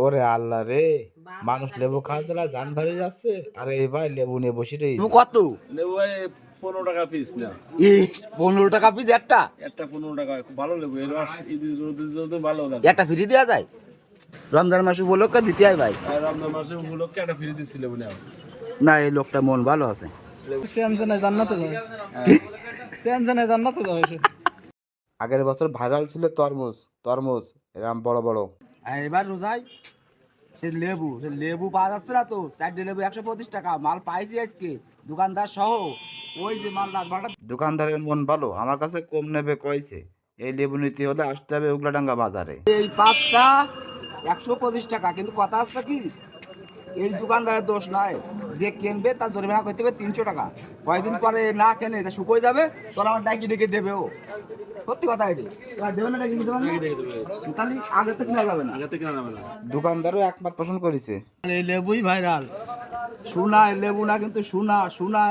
ওরে আল্লাহ রে, মানুষ লেবু খাওয়া ছাড়া জান ভরে যাচ্ছে, আর এই ভাই লেবু নিয়ে বসে রয়েছে। কত? লেবু ভাই 15 টাকা পিস না। 15 টাকা পিস একটা? একটা 15 টাকা, খুব ভালো লেবু। এর রস ঈদের রোদের জন্য ভালো লাগে। একটা ফ্রি দেওয়া যায়? রমজান মাস উপলক্ষে দিতে হয় ভাই। আর রমজান মাসে উপলক্ষে একটা ফ্রি দিচ্ছি লেবু নেওয়া। না, এই লোকটা মন ভালো আছে। আগের বছর ভাইরাল ছিল তরমুজ, তরমুজ এরকম বড় বড়। আর এবার রোজাই সে লেবু পাওয়া যাচ্ছে না তো। 4টে লেবু 125 টাকা। মাল পাইছি আজকে দোকানদার সহ। ওই যে মাল রাত দোকানদারের মন ভালো, আমার কাছে কম নেবে কইছে। এই লেবু নিতে হলে আসতে হবে উগলাডাঙ্গা বাজারে। এই 5টা 125 টাকা। কিন্তু কথা আছে কি, এই দোকানদারের দোষ নাই। যে কিনবে তার জরিমানা করতে হবে 300 টাকা। কয়েকদিন পরে না কেনে তা শুকোয় যাবে, তোর আমার ডাকি ডেকে দেবে ও। সত্যি কথা এটি। দেবে না, ডাকি দেবে না, তাহলে আগে তো কিনা যাবে না। আগে থেকে আনা না। দোকানদারও একমত পোষণ করেছে। এই লেবুই ভাইরাল। সোনা লেবু না কিন্তু সোনা সোনা